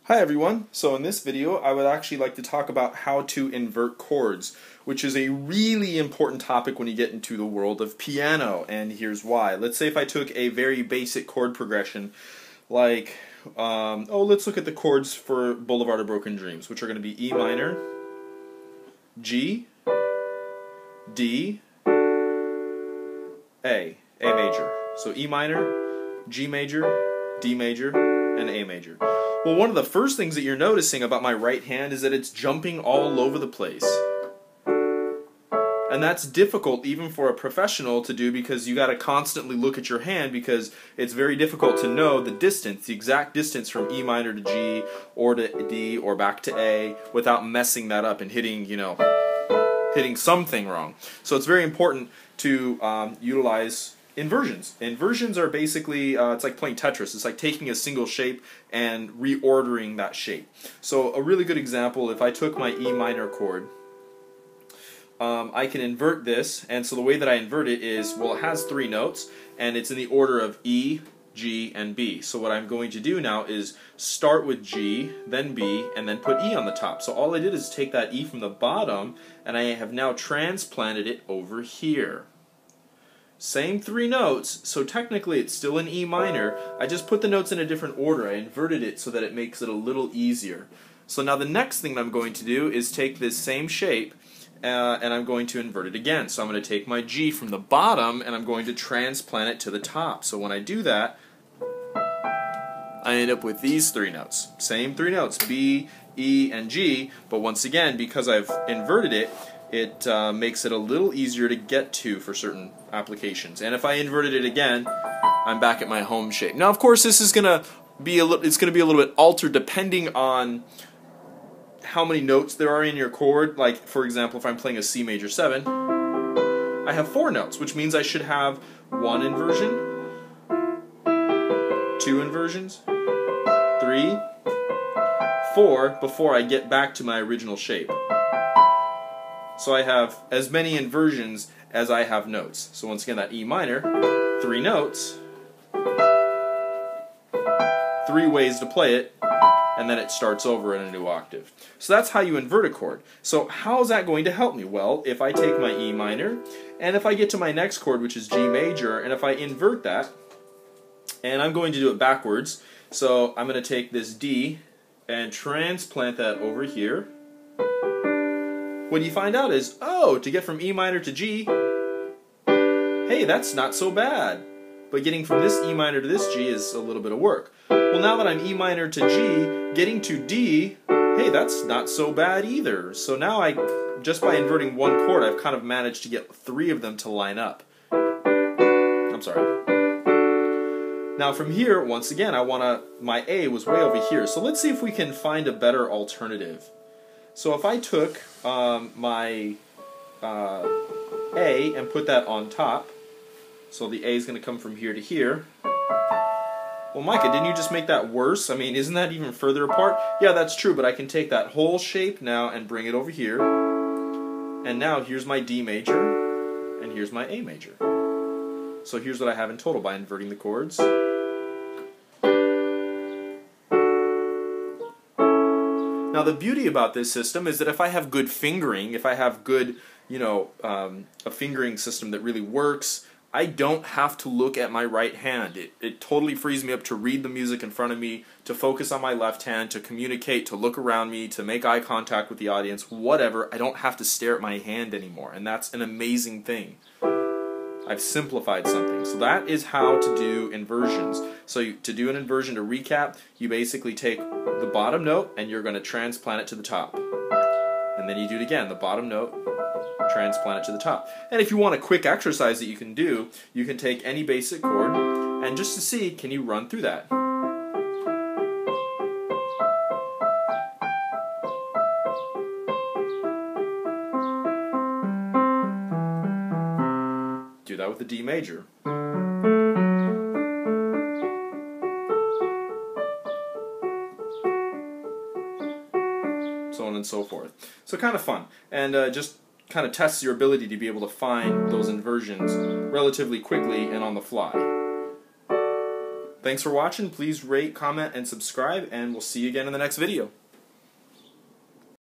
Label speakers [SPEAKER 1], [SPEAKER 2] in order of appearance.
[SPEAKER 1] Hi everyone, so in this video I would actually like to talk about how to invert chords, which is a really important topic when you get into the world of piano, and here's why. Let's say if I took a very basic chord progression like, let's look at the chords for Boulevard of Broken Dreams, which are going to be E minor, G, D, A major. So E minor, G major, D major, and A major. Well, one of the first things that you're noticing about my right hand is that it's jumping all over the place. And that's difficult even for a professional to do because you got to constantly look at your hand because it's very difficult to know the distance, the exact distance from E minor to G or to D or back to A without messing that up and hitting, hitting something wrong. So it's very important to utilize inversions. Inversions are basically, it's like playing Tetris. It's like taking a single shape and reordering that shape. So a really good example, if I took my E minor chord, I can invert this, and so the way that I invert it is, well, it has three notes, and it's in the order of E, G, and B. So what I'm going to do now is start with G, then B, and then put E on the top. So all I did is take that E from the bottom, and I have now transplanted it over here. Same three notes, so technically it's still in E minor. I just put the notes in a different order. I inverted it so that it makes it a little easier. So now the next thing that I'm going to do is take this same shape and I'm going to invert it again. So I'm going to take my G from the bottom and I'm going to transplant it to the top. So when I do that, I end up with these three notes. Same three notes, B, E, and G, but once again, because I've inverted it, it makes it a little easier to get to for certain applications. And if I inverted it again, I'm back at my home shape. Now, of course, this is gonna be a little bit altered depending on how many notes there are in your chord. Like, for example, if I'm playing a C major 7, I have 4 notes, which means I should have 1 inversion, 2 inversions, 3, 4 before I get back to my original shape. So I have as many inversions as I have notes. So once again, that E minor, 3 notes, 3 ways to play it, and then it starts over in a new octave. So that's how you invert a chord. So how is that going to help me? Well, if I take my E minor, and if I get to my next chord, which is G major, and if I invert that, and I'm going to do it backwards, so I'm going to take this D and transplant that over here. What you find out is, oh, to get from E minor to G, hey, that's not so bad. But getting from this E minor to this G is a little bit of work. Well, now that I'm E minor to G, getting to D, hey, that's not so bad either. So now just by inverting one chord, I've kind of managed to get 3 of them to line up. I'm sorry. Now from here, once again, my A was way over here. So let's see if we can find a better alternative. So if I took my A and put that on top, so the A is going to come from here to here. Well, Micah, didn't you just make that worse? I mean, isn't that even further apart? Yeah, that's true, but I can take that whole shape now and bring it over here. And now here's my D major, and here's my A major. So here's what I have in total by inverting the chords. Now the beauty about this system is that if I have good fingering, if I have good, a fingering system that really works, I don't have to look at my right hand. It totally frees me up to read the music in front of me, to focus on my left hand, to communicate, to look around me, to make eye contact with the audience, whatever. I don't have to stare at my hand anymore, and that's an amazing thing. I've simplified something. So that is how to do inversions. So to do an inversion, to recap, you basically take the bottom note and you're going to transplant it to the top. And then you do it again, the bottom note, transplant it to the top. And if you want a quick exercise that you can do, you can take any basic chord and just to see, can you run through that? Do that with the D major. So on and so forth. So kind of fun. And just kind of tests your ability to be able to find those inversions relatively quickly and on the fly. Thanks for watching. Please rate, comment, and subscribe, and we'll see you again in the next video.